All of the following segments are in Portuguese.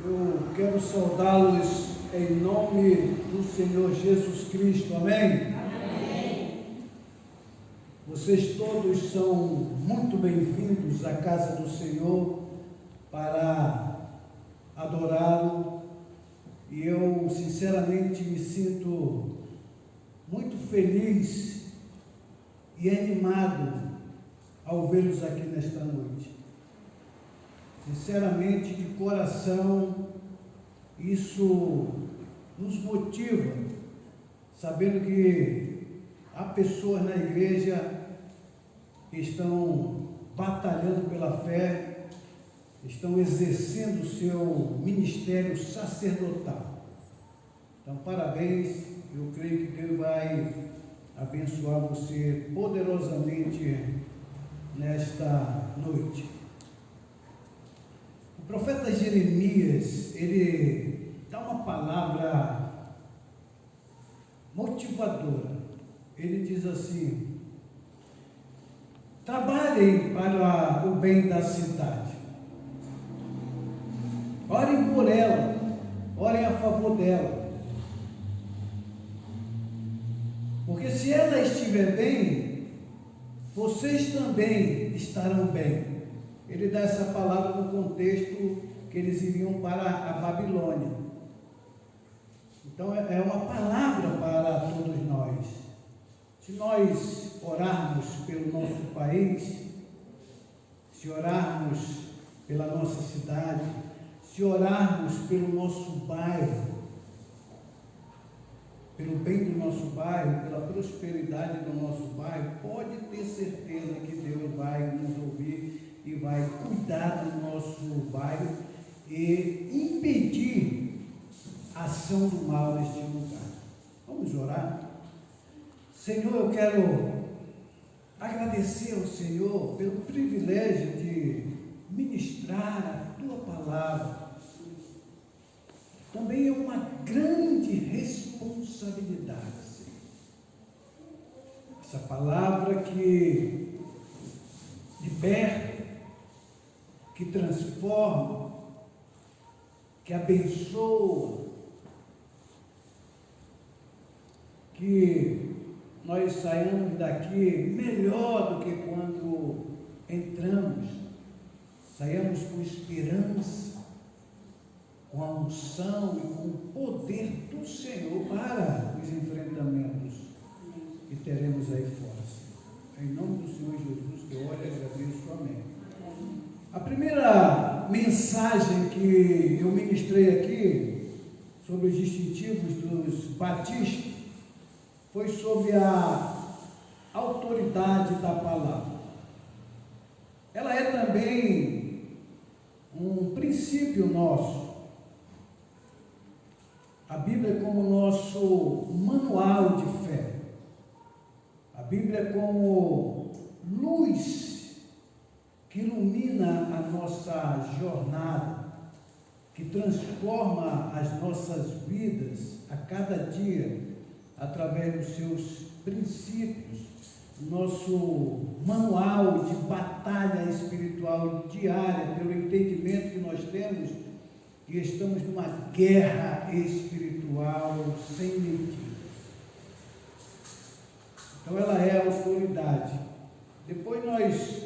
Eu quero saudá-los em nome do Senhor Jesus Cristo, amém? Amém. Vocês todos são muito bem-vindos à casa do Senhor para adorá-lo, e eu sinceramente me sinto muito feliz e animado ao vê-los aqui nesta noite. Sinceramente, de coração, isso nos motiva, sabendo que há pessoas na igreja que estão batalhando pela fé, estão exercendo o seu ministério sacerdotal. Então, parabéns, eu creio que Deus vai abençoar você poderosamente nesta noite. O profeta Jeremias, ele dá uma palavra motivadora. Ele diz assim: trabalhem para o bem da cidade, orem por ela, orem a favor dela, porque se ela estiver bem, vocês também estarão bem. Ele dá essa palavra no contexto que eles iriam para a Babilônia. Então é uma palavra para todos nós. Se nós orarmos pelo nosso país, se orarmos pela nossa cidade, se orarmos pelo nosso bairro, pelo bem do nosso bairro, pela prosperidade do nosso bairro, pode ter certeza que Deus vai nos ouvir e vai cuidar do nosso bairro e impedir a ação do mal neste lugar. Vamos orar? Senhor, eu quero agradecer ao Senhor pelo privilégio de ministrar a Tua palavra. Também é uma grande responsabilidade, Senhor. Essa palavra que liberta, que transforma, que abençoa, que nós saímos daqui melhor do que quando entramos, saímos com esperança, com a unção e com o poder do Senhor para os enfrentamentos que teremos aí fora, Senhor. Em nome do Senhor Jesus, que eu oro e agradeço, amém. A primeira mensagem que eu ministrei aqui sobre os distintivos dos batistas foi sobre a autoridade da palavra. Ela é também um princípio nosso. A Bíblia é como nosso manual de fé. A Bíblia é como luz que ilumina a nossa jornada, que transforma as nossas vidas a cada dia, através dos seus princípios, nosso manual de batalha espiritual diária, pelo entendimento que nós temos, que estamos numa guerra espiritual sem medida. Então ela é a autoridade. Depois nós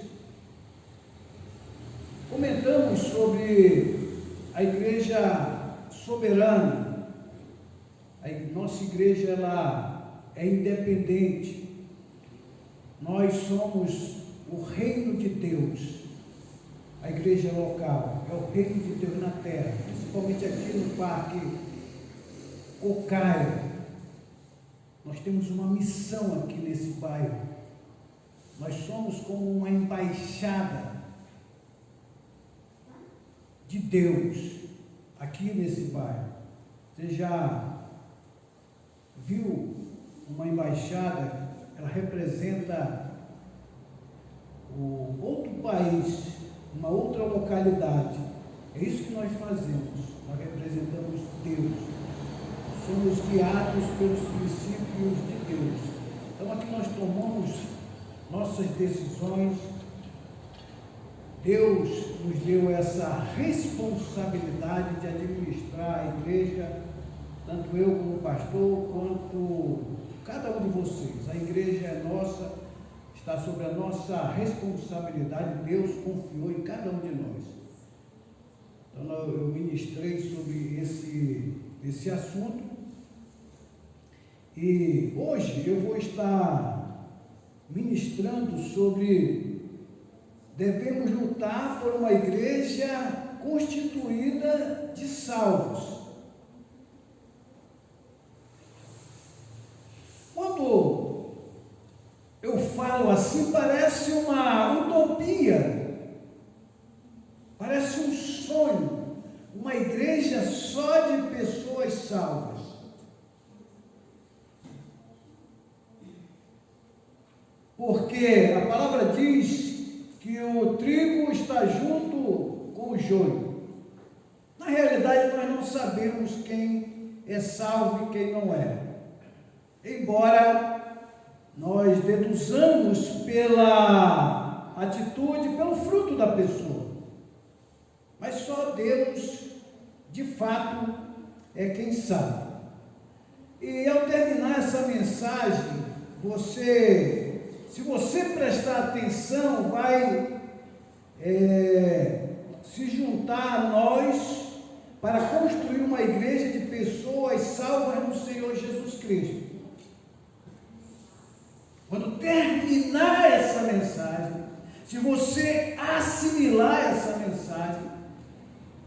comentamos sobre a igreja soberana. A nossa igreja, ela é independente. Nós somos o reino de Deus. A igreja local é o reino de Deus na terra, principalmente aqui no Parque Cocaia. Nós temos uma missão aqui nesse bairro. Nós somos como uma embaixada de Deus aqui nesse bairro. Você já viu uma embaixada? Ela representa o outro país, uma outra localidade. É isso que nós fazemos. Nós representamos Deus. Somos guiados pelos princípios de Deus. Então aqui nós tomamos nossas decisões Deus nos deu essa responsabilidade de administrar a igreja, tanto eu como pastor, quanto cada um de vocês. A igreja é nossa, está sobre a nossa responsabilidade, Deus confiou em cada um de nós. Então eu ministrei sobre esse assunto, e hoje eu vou estar ministrando sobre devemos lutar por uma igreja constituída de salvos. Quando eu falo assim, parece uma utopia, parece um sonho, uma igreja só de pessoas salvas. Porque a palavra diz que o trigo está junto com o joio. Na realidade, nós não sabemos quem é salvo e quem não é. Embora nós deduzamos pela atitude, pelo fruto da pessoa. Mas só Deus, de fato, é quem sabe. E ao terminar essa mensagem, se você prestar atenção, vai se juntar a nós para construir uma igreja de pessoas salvas no Senhor Jesus Cristo. Quando terminar essa mensagem, se você assimilar essa mensagem,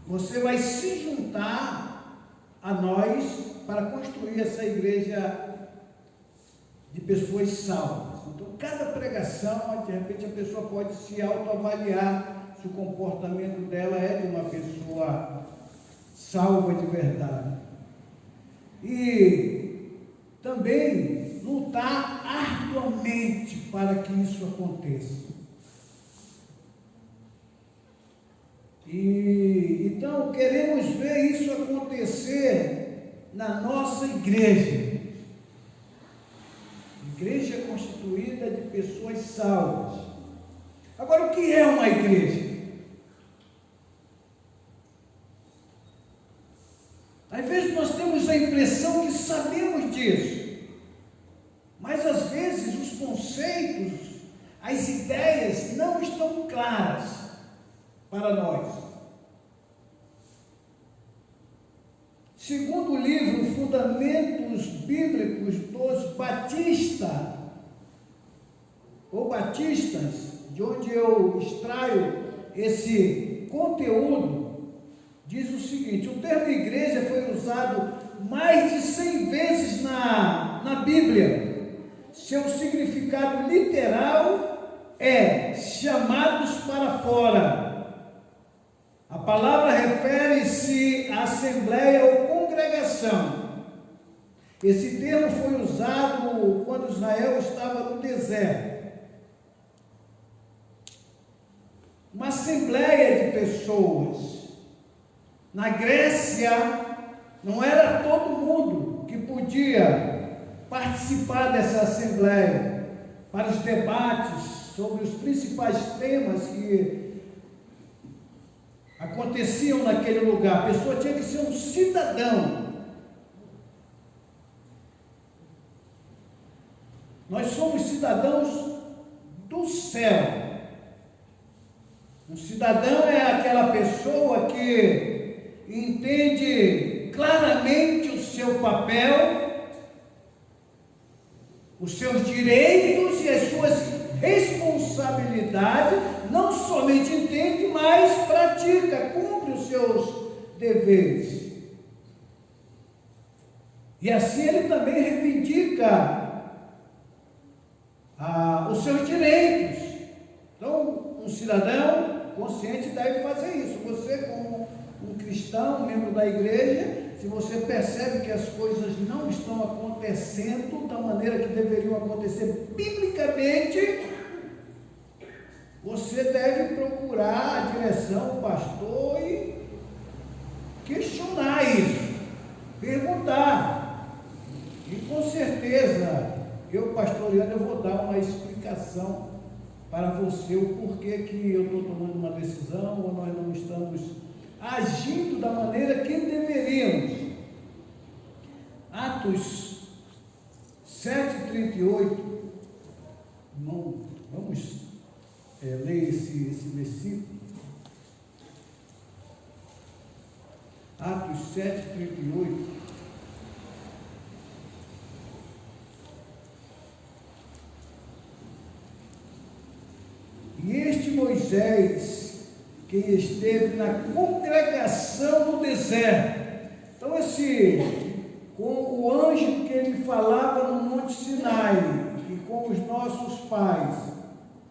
você vai se juntar a nós para construir essa igreja de pessoas salvas. Então, cada pregação, de repente, a pessoa pode se autoavaliar se o comportamento dela é de uma pessoa salva de verdade. E também lutar arduamente para que isso aconteça. E então queremos ver isso acontecer na nossa igreja. Igreja constituída de pessoas salvas. Agora, o que é uma igreja? Às vezes nós temos a impressão que sabemos disso, mas às vezes os conceitos, as ideias não estão claras para nós. Segundo o livro Fundamentos Bíblicos dos Batistas, de onde eu extraio esse conteúdo, diz o seguinte: o termo igreja foi usado mais de 100 vezes na Bíblia. Seu significado literal é chamados para fora. A palavra refere-se à assembleia ou congregação. Esse termo foi usado quando Israel estava no deserto. Uma assembleia de pessoas. Na Grécia, não era todo mundo que podia participar dessa assembleia para os debates sobre os principais temas que aconteciam naquele lugar. A pessoa tinha que ser um cidadão. Nós somos cidadãos do céu. Um cidadão é aquela pessoa que entende claramente o seu papel, os seus direitos e as suas responsabilidades, não somente entende, mas pratica, cumpre os seus deveres. E assim ele também reivindica os seus direitos. Então, um cidadão consciente deve fazer isso. Você, como um cristão, um membro da igreja, se você percebe que as coisas não estão acontecendo da maneira que deveriam acontecer biblicamente, você deve procurar a direção, o pastor, e questionar isso, perguntar. E com certeza, eu pastoreando, eu vou dar uma explicação para você o porquê que eu estou tomando uma decisão ou nós não estamos agindo da maneira que deveríamos. Atos 7:38, vamos ler esse versículo. Atos 7:38. E este Moisés, que esteve na congregação no deserto. Então, com o anjo que ele falava no Monte Sinai, e com os nossos pais,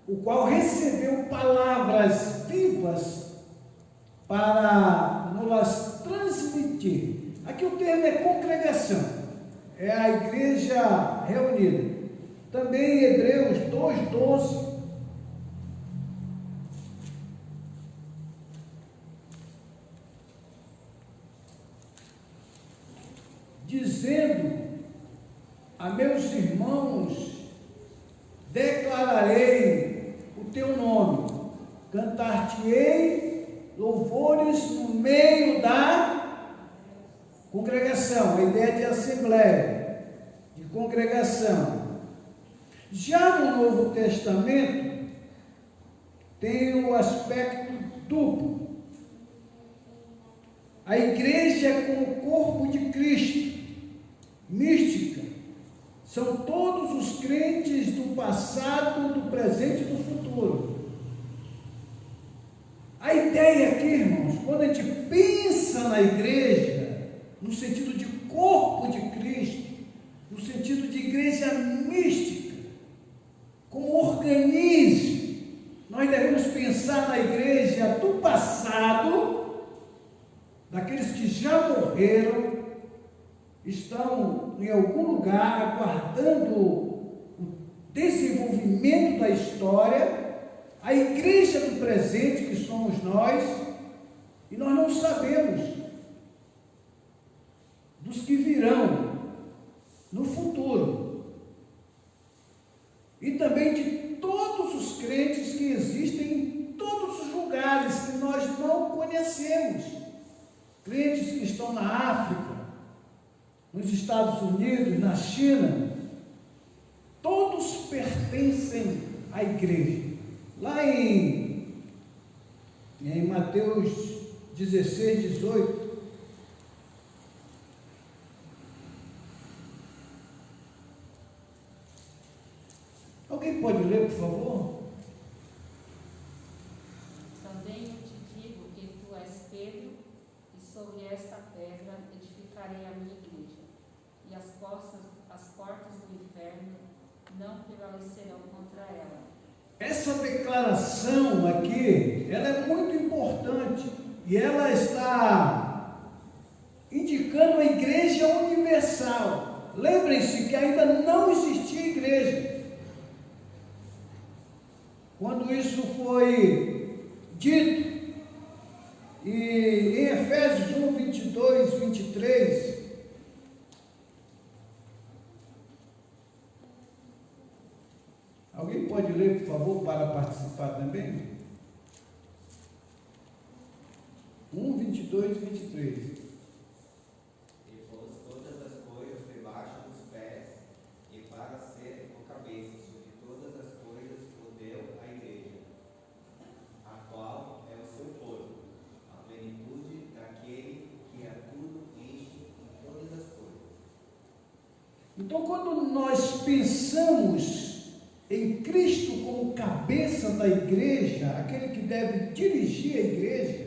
o qual recebeu palavras vivas para nos transmitir. Aqui o termo é congregação, é a igreja reunida. Também em Hebreus 2:12, dizendo: a meus irmãos declararei o teu nome, cantar-te-ei louvores no meio da congregação. A ideia de assembleia, de congregação. Já no Novo Testamento tem o aspecto duplo. A igreja como corpo de Cristo, mística, são todos os crentes do passado, do presente e do futuro. A ideia aqui, irmãos, quando a gente pensa na igreja, no sentido de corpo de Cristo, no sentido de igreja mística, como organismo, nós devemos pensar na igreja do passado, daqueles que já morreram, estão em algum lugar aguardando o desenvolvimento da história, a igreja do presente, que somos nós, e nós não sabemos dos que virão no futuro, e também de todos os crentes que existem em todos os lugares que nós não conhecemos, crentes que estão na África, nos Estados Unidos, na China, todos pertencem à igreja. Lá em Mateus 16:18, alguém pode ler, por favor? Também eu te digo que tu és Pedro, e sobre esta pedra edificarei a minha igreja, e as portas do inferno não prevalecerão contra ela. Essa declaração aqui, ela é muito importante, e ela está indicando a igreja universal. Lembrem-se que ainda não existia igreja quando isso foi dito. E em Efésios 1:22-23, alguém pode ler, por favor, para participar também? 1:22-23. E pôs todas as coisas debaixo dos pés, e para ser o cabeça sobre todas as coisas o deu à igreja, a qual é o seu corpo, a plenitude daquele que a tudo enche em todas as coisas. Então, quando nós pensamos em Cristo como cabeça da igreja, aquele que deve dirigir a igreja,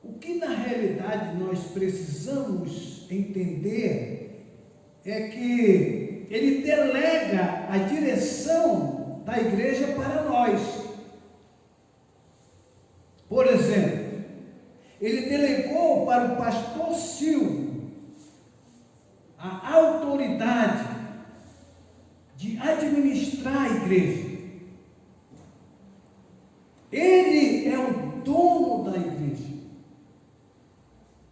o que na realidade nós precisamos entender é que ele delega a direção da igreja para nós. Por exemplo, ele delegou para o pastor Silvio a autoridade de administrar a igreja. Ele é o dono da igreja.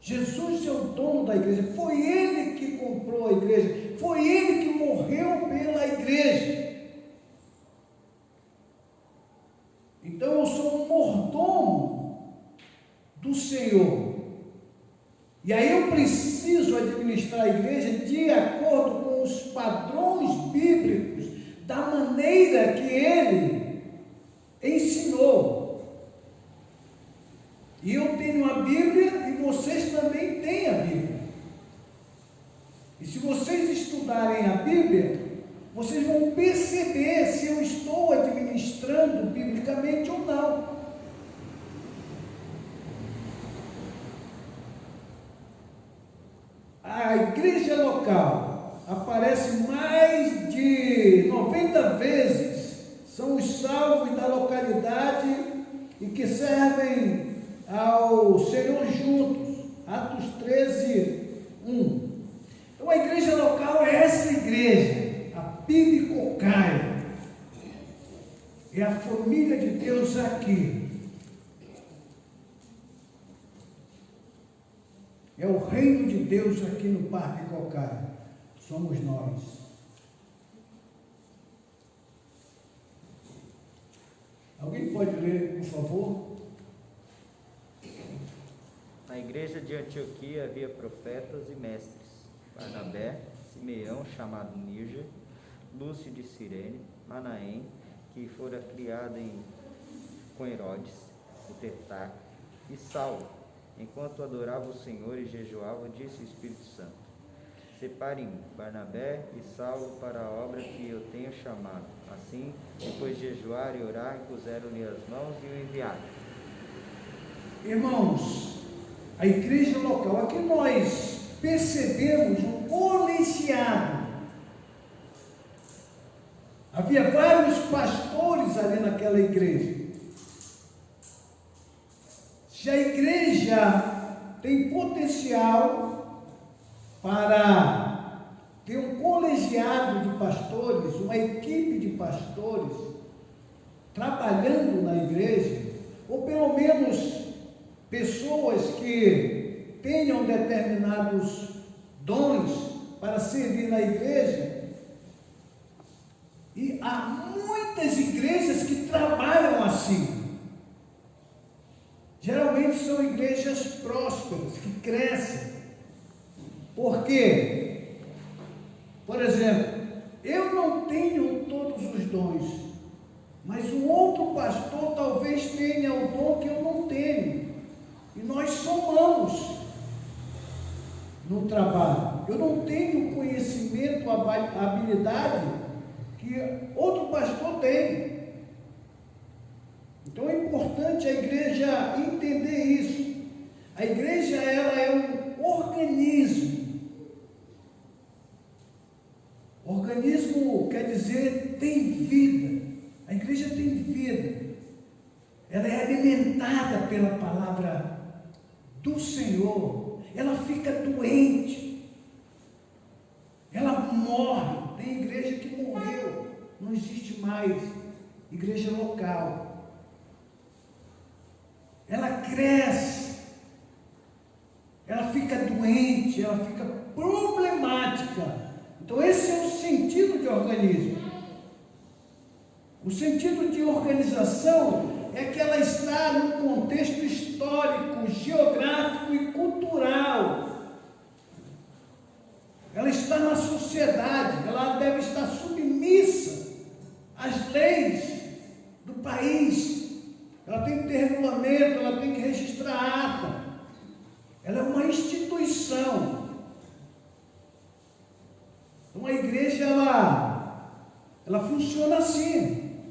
Jesus é o dono da igreja. Foi ele que comprou a igreja. Foi ele que morreu pela igreja. do Senhor. E aí eu preciso administrar a igreja de acordo com os padrões bíblicos, da maneira que ele ensinou. E eu tenho a Bíblia e vocês também têm a Bíblia. E se vocês estudarem a Bíblia, vocês vão perceber se eu estou administrando biblicamente ou não. A igreja local aparece mais de 90 vezes, são os salvos da localidade e que servem ao Senhor juntos, Atos 13, 1. Então a igreja local é essa igreja, a Pibicocaia, é a família de Deus aqui. É o reino de Deus aqui no Parque Cocaia. Somos nós. Alguém pode ler, por favor? Na igreja de Antioquia havia profetas e mestres: Barnabé, Simeão, chamado Níger, Lúcio de Cirene, Manaém, que fora criado com Herodes, o Tetrarca, e Saulo, enquanto adorava o Senhor e jejuava, disse o Espírito Santo: Separem Barnabé e Saulo para a obra que eu tenho chamado. Assim, depois de jejuar e orar, puseram-lhe as mãos e o enviaram. Irmãos, a igreja local, aqui nós percebemos um colegiado. Havia vários pastores ali naquela igreja. Se a igreja tem potencial para ter um colegiado de pastores, uma equipe de pastores trabalhando na igreja, ou pelo menos pessoas que tenham determinados dons para servir na igreja, e há muitas igrejas que trabalham assim. Geralmente são igrejas prósperas, que crescem. Por quê? Por exemplo, eu não tenho todos os dons, mas um outro pastor talvez tenha o dom que eu não tenho. E nós somamos no trabalho. Eu não tenho conhecimento, habilidade que outro pastor tem. Então é importante a igreja entender isso. A igreja, ela é um organismo. Organismo quer dizer tem vida. A igreja tem vida. Ela é alimentada pela palavra do Senhor. Ela fica doente. Ela morre. Tem igreja que morreu. Não existe mais. Igreja local. Ela cresce, ela fica doente, ela fica problemática. Então esse é o sentido de organismo. O sentido de organização é que ela está num contexto histórico, geográfico e cultural. Ela está na sociedade, ela deve estar submissa às leis do país. Ela tem que ter regulamento, ela tem que registrar ata. Ela é uma instituição. Então a igreja, ela funciona assim.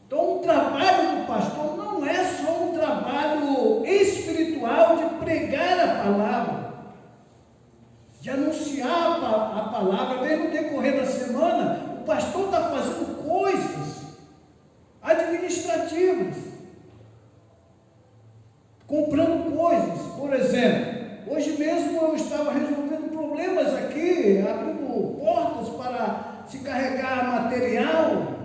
Então o trabalho do pastor não é só um trabalho espiritual de pregar a palavra, de anunciar a palavra. Bem, no decorrer da semana, o pastor está fazendo coisas administrativas, comprando coisas. Por exemplo, hoje mesmo eu estava resolvendo problemas aqui, abrindo portas para se carregar material.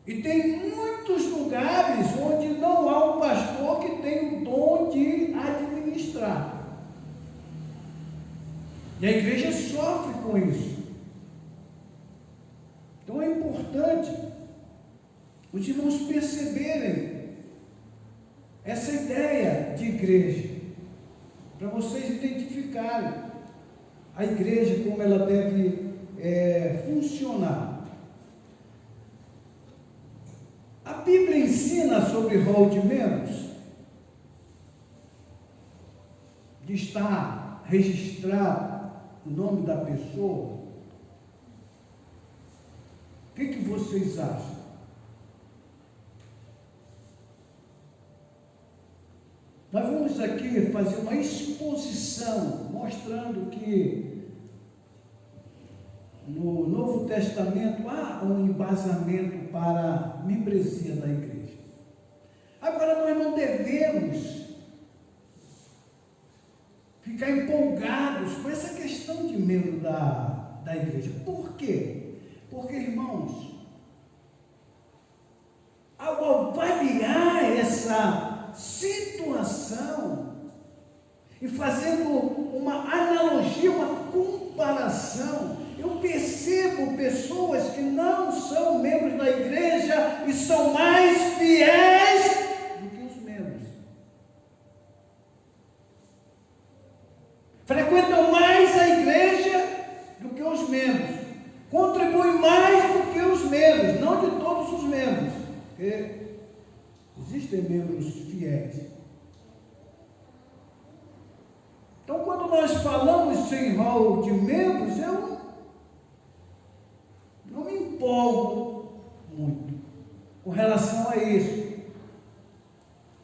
E tem muitos lugares onde não há um pastor que tem o dom de administrar. E a igreja sofre com isso. Então é importante os irmãos perceberem essa ideia de igreja, para vocês identificarem a igreja, como ela deve funcionar. A Bíblia ensina sobre rol de membros, de estar registrado o nome da pessoa. O que vocês acham? Nós vamos aqui fazer uma exposição, mostrando que no Novo Testamento há um embasamento para a membresia da igreja. Agora, nós não devemos ficar empolgados com essa questão de membro da igreja. Por quê? Porque, irmãos, ao avaliar essa situação e fazendo uma analogia, uma comparação, eu percebo pessoas que não são membros da igreja e são mais fiéis do que os membros. Frequentam mais a igreja do que os membros. Contribuem mais do que os membros, não de todos os membros, porque existem membros fiéis. Então, quando nós falamos em rol de membros, eu não me empolgo muito com relação a isso,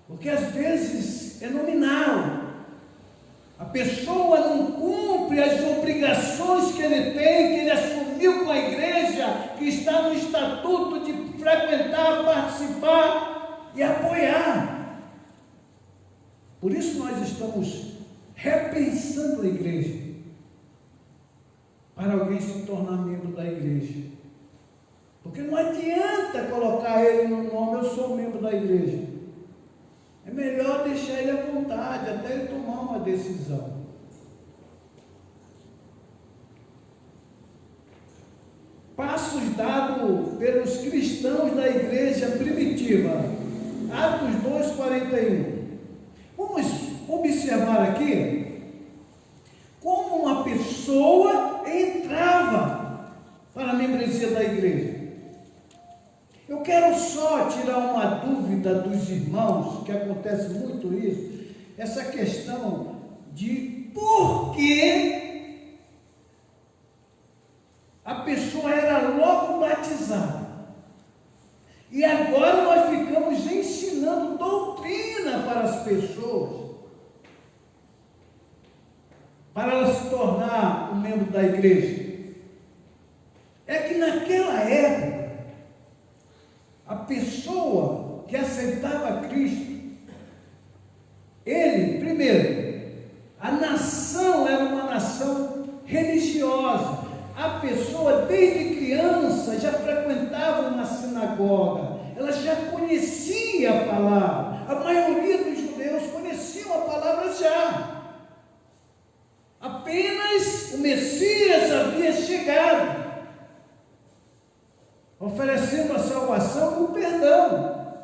porque às vezes é nominal. A pessoa não cumpre as obrigações que ele tem, que ele assumiu com a igreja, que está no estatuto de frequentar, participar e apoiar. Por isso nós estamos repensando a igreja, para alguém se tornar membro da igreja. Porque não adianta colocar ele no nome, eu sou membro da igreja. É melhor deixar ele à vontade, até ele tomar uma decisão. Passos dados pelos cristãos da igreja primitiva. Atos 2:41. Vamos observar aqui como uma pessoa entrava para a membresia da igreja. Eu quero só tirar uma dúvida dos irmãos, que acontece muito isso, essa questão de por que a pessoa era logo batizada. E agora nós ficamos ensinando doutrina para as pessoas, para ela se tornar um membro da igreja. É que naquela época, a pessoa que aceitava Cristo, ele, primeiro, a nação era uma nação religiosa. A pessoa, desde criança, já frequentava uma sinagoga, ela já conhecia a palavra. A maioria dos judeus conheciam a palavra já. Apenas o Messias havia chegado, oferecendo a salvação e o perdão.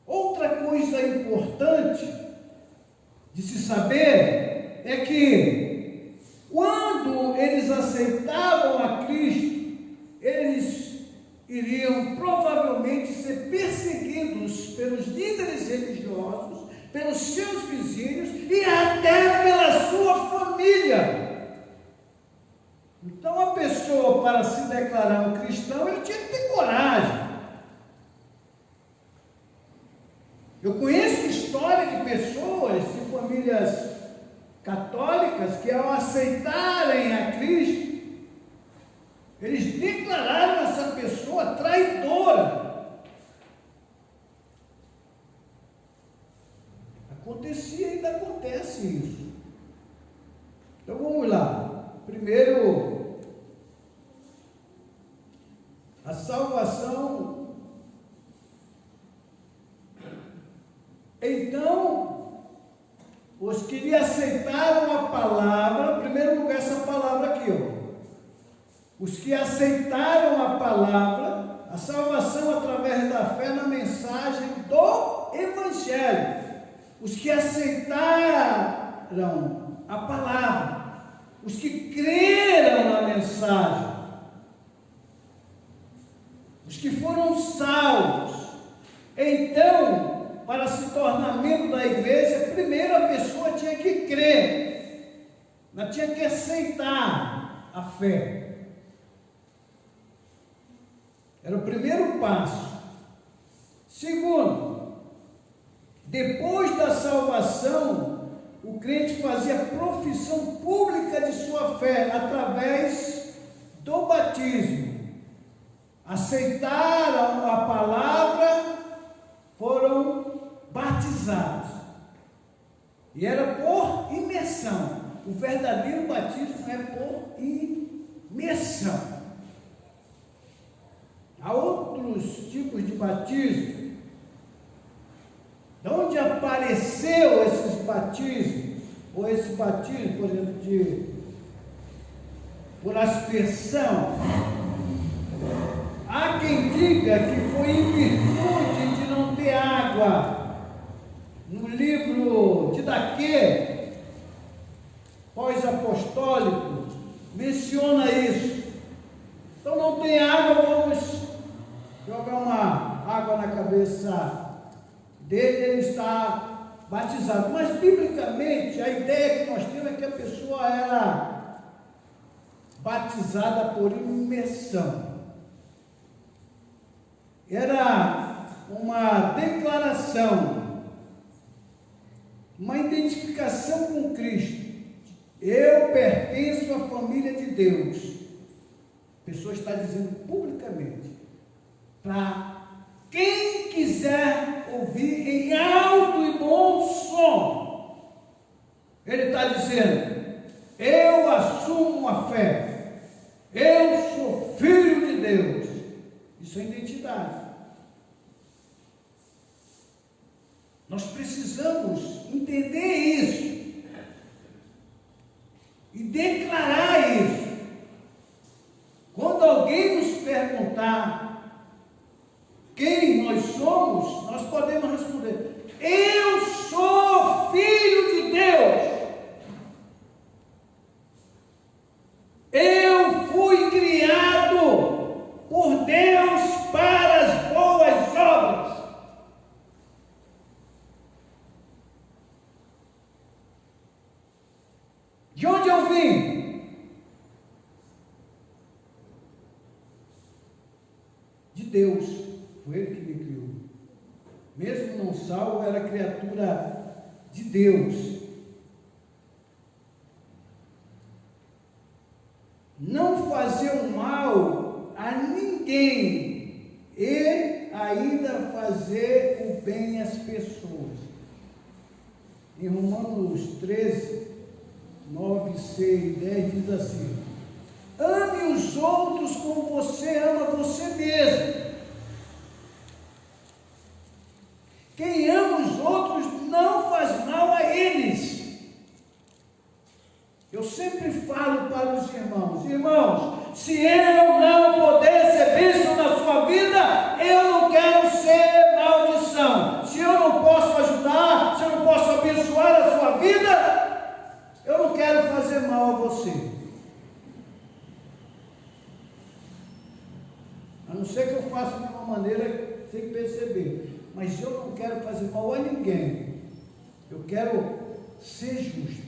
Outra coisa importante de se saber é que quando eles aceitavam a Cristo, eles iriam provavelmente ser perseguidos pelos líderes religiosos, pelos seus vizinhos e até pela sua família. Então, a pessoa, para se declarar um cristão, ele tinha que ter coragem. Eu conheço história de pessoas, de famílias católicas, que ao aceitarem a Cristo, eles declararam essa pessoa traidora. Acontecia e ainda acontece isso. Então, vamos lá. Primeiro, a salvação. Então, os que lhe aceitaram a palavra, em primeiro lugar, essa palavra aqui, ó. Os que aceitaram a palavra A salvação através da fé na mensagem do Evangelho. Os que aceitaram a palavra, os que creram na mensagem, os que foram salvos. Então, para se tornar membro da igreja, primeiro a pessoa tinha que crer, ela tinha que aceitar a fé. Era o primeiro passo. Segundo, depois da salvação, o crente fazia profissão pública de sua fé através do batismo. Aceitaram a palavra, foram batizados. E era por imersão. O verdadeiro batismo é por imersão. Há outros tipos de batismo. De onde apareceu esses batismos? Ou esse batismo, por exemplo, por aspersão? Há quem diga que foi em virtude de não ter água. No livro de Daquê, pós-apostólico, menciona isso. Então não tem água, vamos jogar uma água na cabeça dele, ele está batizado. Mas biblicamente a ideia que nós temos é que a pessoa era batizada por imersão. Era uma declaração, uma identificação com Cristo. Eu pertenço à família de Deus. A pessoa está dizendo publicamente, para quem quiser ouvir em alto e bom som, ele está dizendo, eu assumo a fé, eu sou filho de Deus. Isso é identidade. Nós precisamos entender isso e declarar isso. Quando alguém nos perguntar quem nós somos, nós podemos responder, eu sou filho de Deus. Eu fui criado por Deus para as boas obras. De onde eu vim? De Deus. Foi Ele que me criou. Mesmo não salvo, era criatura de Deus. Não fazer o mal a ninguém e ainda fazer o bem às pessoas. Em Romanos 13, 9, 6 e 10 diz assim, ame os outros como você ama você mesmo. Quem ama os outros não faz mal a eles. Eu sempre falo para os irmãos, se eu não puder ser bênção na sua vida, eu não quero ser maldição. Se eu não posso ajudar, se eu não posso abençoar a sua vida, eu não quero fazer mal a você. A não ser que eu faça de uma maneira sem perceber. Mas eu não quero fazer mal a ninguém. Eu quero ser justo.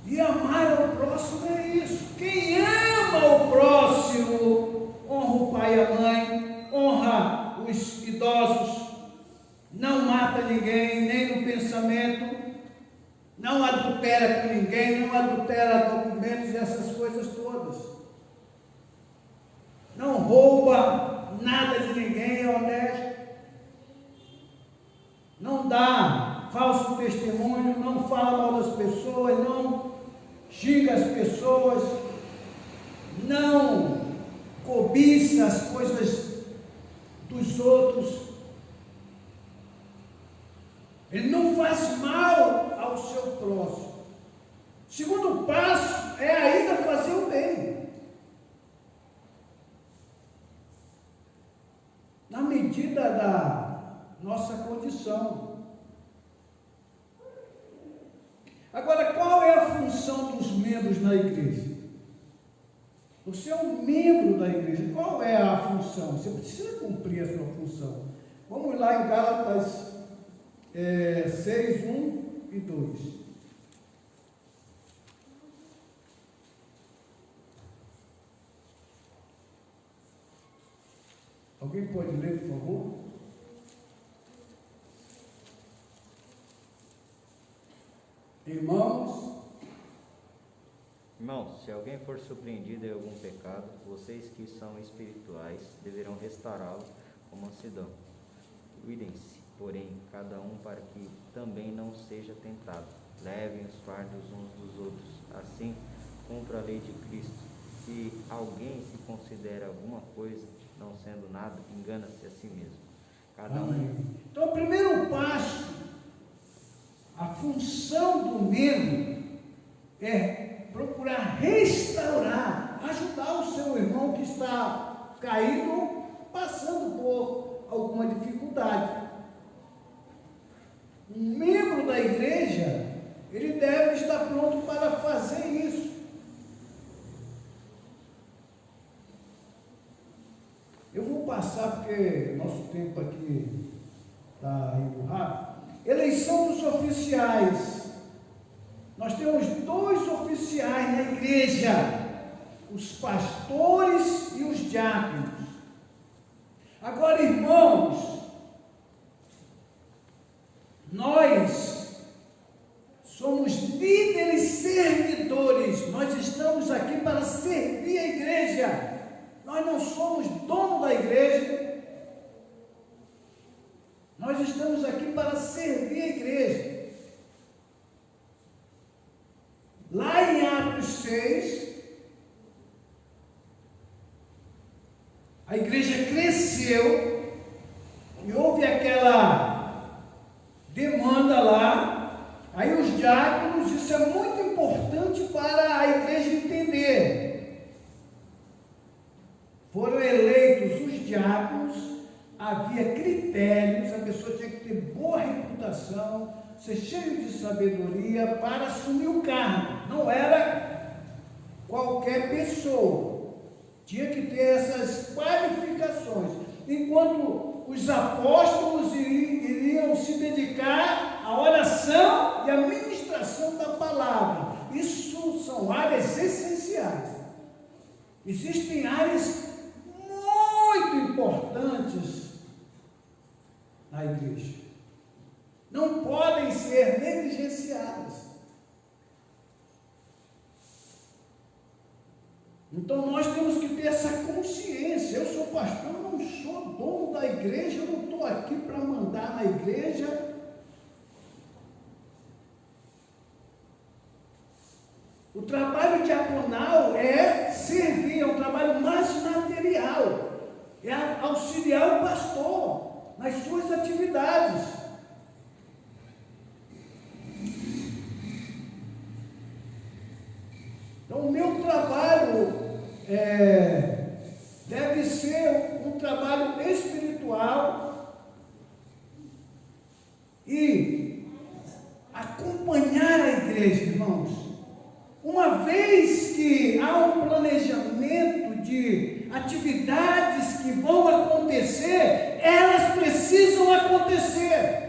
E amar ao próximo é isso. Quem ama o próximo, honra o pai e a mãe, honra os idosos, não mata ninguém, nem no pensamento, não adultera com ninguém, não adultera documentos e essas coisas todas. Não rouba nada de ninguém, é honesto. Não dá falso testemunho, não fala mal das pessoas, não xinga as pessoas, não cobiça as coisas dos outros. Ele não faz mal ao seu próximo. Segundo passo é ainda fazer o bem. medida da nossa condição. Agora, qual é a função dos membros na igreja? Você é um membro da igreja, qual é a função? Você precisa cumprir a sua função. Vamos lá em Gálatas 6, 1 e 2. Alguém pode ler, por favor? Irmãos, se alguém for surpreendido em algum pecado, vocês que são espirituais deverão restaurá-lo com mansidão. Cuidem-se, porém, cada um para que também não seja tentado. Levem os fardos uns dos outros, assim cumpra a lei de Cristo. Se alguém se considera alguma coisa, não sendo nada, engana-se a si mesmo. Cada um. Então, o primeiro passo, a função do membro é procurar restaurar, ajudar o seu irmão que está caído, passando por alguma dificuldade. Um membro da igreja, ele deve estar pronto para fazer isso. Eu vou passar porque nosso tempo aqui está indo rápido. Eleição dos oficiais. Nós temos 2 oficiais na igreja, os pastores e os diáconos. Agora, irmãos, nós somos líderes servidores, nós estamos aqui para servir a igreja, nós não somos dono da igreja, nós estamos aqui para servir a igreja. Lá em Atos 6, a igreja cresceu e houve aquela demanda lá. Aí os diáconos, isso é muito importante para a igreja entender. Foram eleitos os diáconos, havia critérios, a pessoa tinha que ter boa reputação, ser cheio de sabedoria para assumir o cargo. Não era qualquer pessoa. Tinha que ter essas qualificações. Enquanto os apóstolos iriam se dedicar à oração e à ministração da palavra. Isso são áreas essenciais. Existem áreas muito importantes na igreja. Não podem ser negligenciadas. Então nós temos que ter essa consciência. Eu sou pastor, eu não sou dono da igreja, eu não estou aqui para mandar na igreja. O trabalho diaconal é servir, é um trabalho mais material, é auxiliar o pastor nas suas atividades. Então, o meu trabalho deve ser um trabalho espiritual e acompanhar a igreja, irmãos. Uma vez que há um planejamento de atividades que vão acontecer, elas precisam acontecer.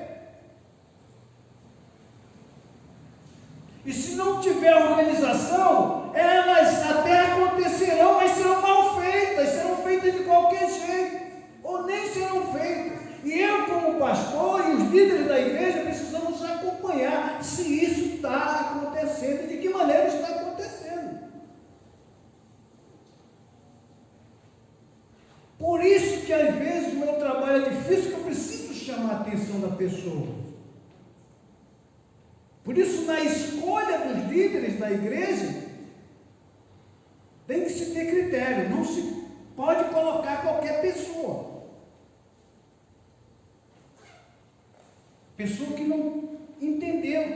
E se não tiver organização, elas até acontecerão, mas serão mal feitas, serão feitas de qualquer jeito, ou nem serão feitas. E eu, como pastor, e os líderes da igreja, precisamos acompanhar se isso está acontecendo e de que maneira está acontecendo. Por isso que às vezes o meu trabalho é difícil, que eu preciso chamar a atenção da pessoa. Por isso, na escolha dos líderes da igreja, tem que se ter critério, não se pode colocar qualquer pessoa. Pessoa que não entendeu,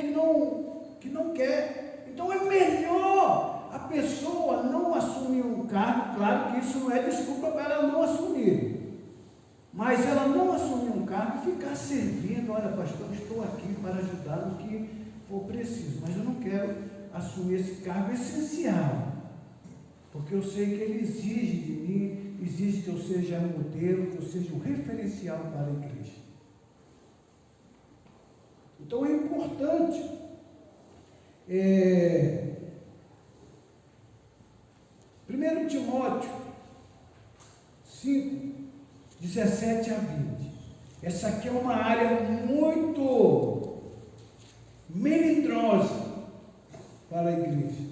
que não quer. Então é melhor a pessoa não assumir um cargo, claro que isso não é desculpa para ela não assumir. mas ela não assumir um cargo e ficar servindo. Olha, pastor, eu estou aqui para ajudar no que for preciso, mas eu não quero assumir esse cargo essencial, porque eu sei que ele exige de mim, exige que eu seja um modelo, que eu seja um referencial para a igreja. Então é importante 1 Timóteo 5, 17 a 20. Essa aqui é uma área muito melindrosa para a igreja.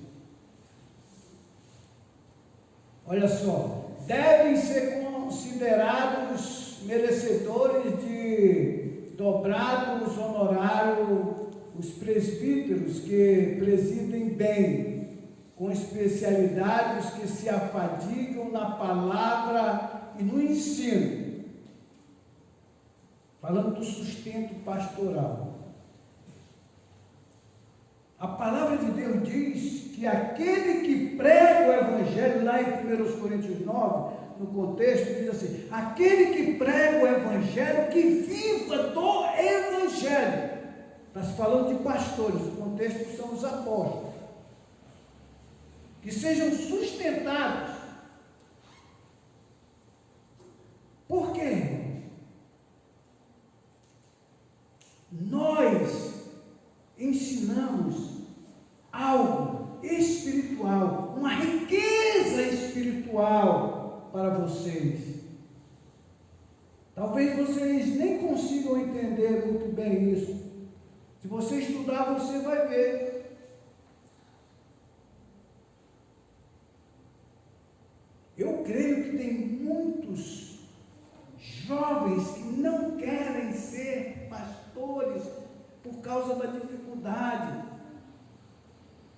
Olha só, devem ser considerados merecedores de dobrados honorários os presbíteros que presidem bem, com especialidades que se afadigam na palavra e no ensino, falando do sustento pastoral. A palavra de Deus diz que aquele que prega o Evangelho, lá em 1 Coríntios 9, no contexto, diz assim: aquele que prega o Evangelho, que viva do Evangelho. Está se falando de pastores, o contexto são os apóstolos, que sejam sustentados. Por quê? Nós ensinamos algo espiritual, uma riqueza espiritual para vocês. Talvez vocês nem consigam entender muito bem isso. Se você estudar, você vai ver. Eu creio que tem muitos jovens que não querem ser pastores por causa da dificuldade.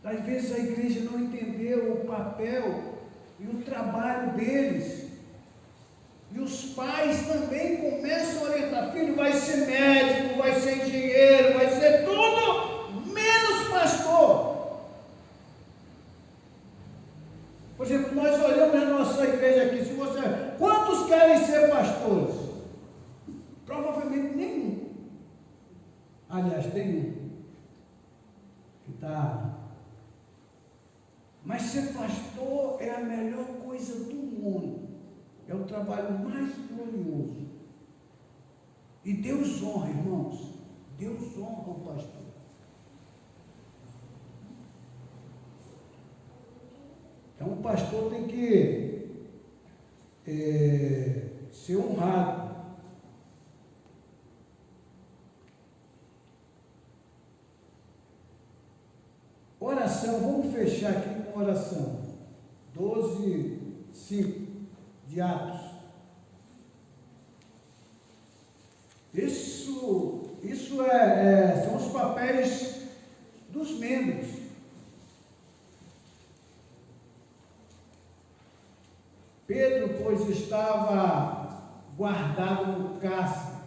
Às vezes a igreja não entendeu o papel e o trabalho deles. E os pais também começam a orientar: filho, vai ser médico, vai ser engenheiro, vai ser tudo menos pastor. Por exemplo, nós olhamos a nossa igreja aqui, se você, quantos querem ser pastores? Provavelmente nenhum. Aliás, tem um que está. Mas ser pastor é a melhor coisa do mundo. É o trabalho mais glorioso. E Deus honra, irmãos. Deus honra o pastor. Então o pastor tem que ser honrado. Oração, vamos fechar aqui com oração. 12:5 de Atos. Isso são os papéis dos membros. Pedro, pois, estava guardado no cárcere,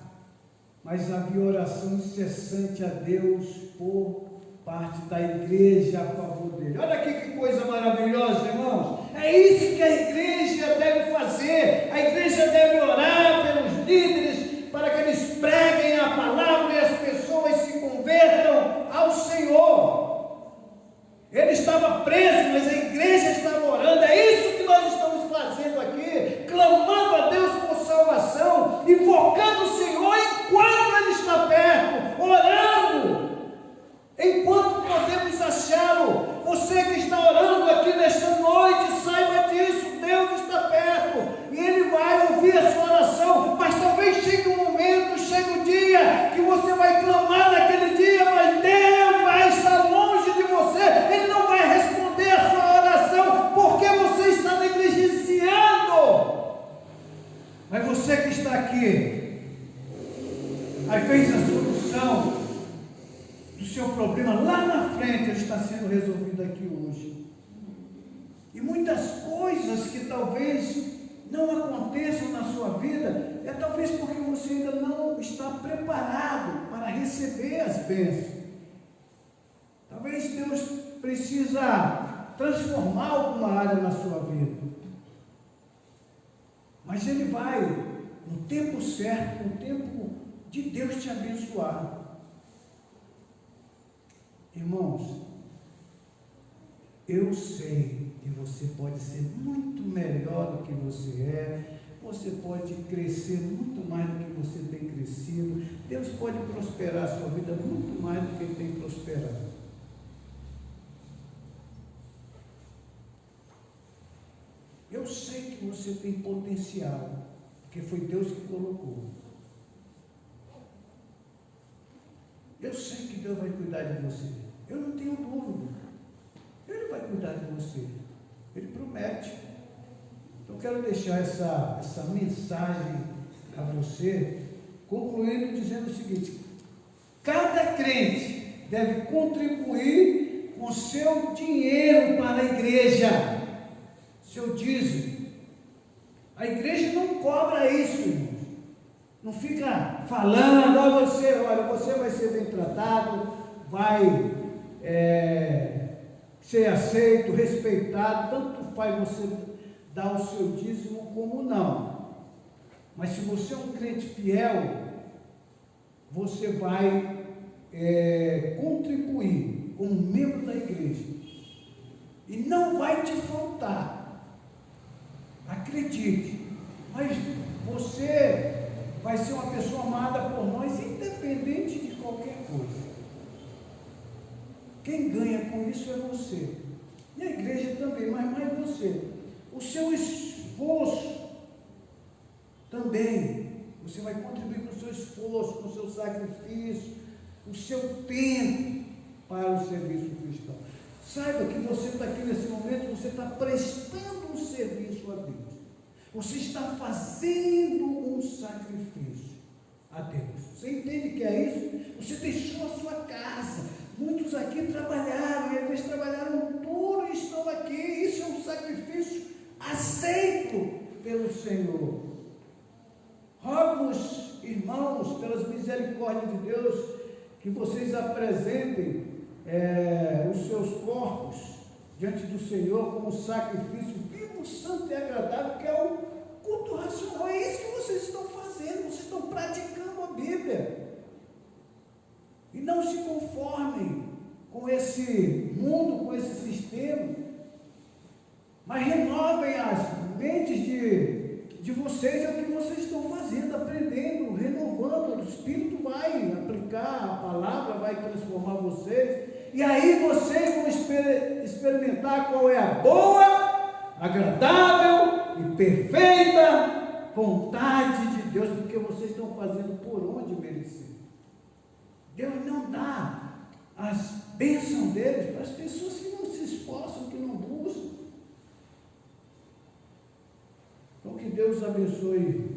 mas havia oração incessante a Deus por parte da igreja a favor dele. Olha aqui que coisa maravilhosa, irmãos. É isso que a igreja deve fazer. A igreja deve orar pelos líderes para que eles preguem a palavra e as pessoas se convertam ao Senhor. Ele estava preso, mas a igreja estava orando. É isso que nós estamos fazendo aqui, clamando a Deus por salvação, invocando o Senhor enquanto Ele está perto, orando enquanto podemos achá-lo. Você que está orando aqui nesta noite, saiba disso, Deus está perto e Ele vai ouvir a sua oração. Mas talvez chegue um momento, chegue um dia que você vai clamar naquele dia, mas Deus vai estar longe de você, Ele não vai responder a sua oração, porque você está negligenciando. Mas você que está aqui, às vezes a solução do seu problema lá na frente está sendo resolvido aqui hoje. E muitas coisas que talvez não aconteçam na sua vida, é talvez porque você ainda não está preparado para receber as bênçãos. Talvez Deus precisa transformar alguma área na sua vida. Mas Ele vai no tempo certo, no tempo de Deus te abençoar. Irmãos, eu sei que você pode ser muito melhor do que você é, você pode crescer muito mais do que você tem crescido, Deus pode prosperar a sua vida muito mais do que Ele tem prosperado. Eu sei que você tem potencial, porque foi Deus que colocou. Eu sei que Deus vai cuidar de você. Eu não tenho dúvida. Ele vai cuidar de você. Ele promete. Então, eu quero deixar essa mensagem a você, concluindo dizendo o seguinte: cada crente deve contribuir com seu dinheiro para a igreja, seu dízimo. A igreja não cobra isso, irmãos. Não fica falando, olha, você vai ser bem tratado, vai ser aceito, respeitado, tanto faz você dar o seu dízimo como não. Mas se você é um crente fiel, você vai contribuir como membro da igreja. E não vai te faltar. Acredite. Mas você vai ser uma pessoa amada por nós, independente de qualquer coisa. Quem ganha com isso é você. E a igreja também, mas mais você. O seu esforço também. Você vai contribuir com o seu esforço, com o seu sacrifício, o seu tempo para o serviço cristão. Saiba que você está aqui nesse momento, você está prestando um serviço a Deus. Você está fazendo um sacrifício a Deus. Você entende que é isso? Você deixou a sua casa. Muitos aqui trabalharam, e às vezes trabalharam duro e estão aqui. Isso é um sacrifício aceito pelo Senhor. Rogo-os, irmãos, pelas misericórdias de Deus, que vocês apresentem os seus corpos diante do Senhor como sacrifício vivo, santo e agradável, que é o culto racional. É isso que vocês estão fazendo, vocês estão praticando a Bíblia. E não se conformem com esse mundo, com esse sistema, mas renovem as mentes de vocês. É o que vocês estão fazendo, aprendendo, renovando. O Espírito vai aplicar a palavra, vai transformar vocês, e aí vocês vão experimentar qual é a boa, agradável e perfeita vontade de Deus, porque vocês estão fazendo por onde merecer. Deus não dá as bênçãos deles para as pessoas que não se esforçam, que não buscam. Então, que Deus abençoe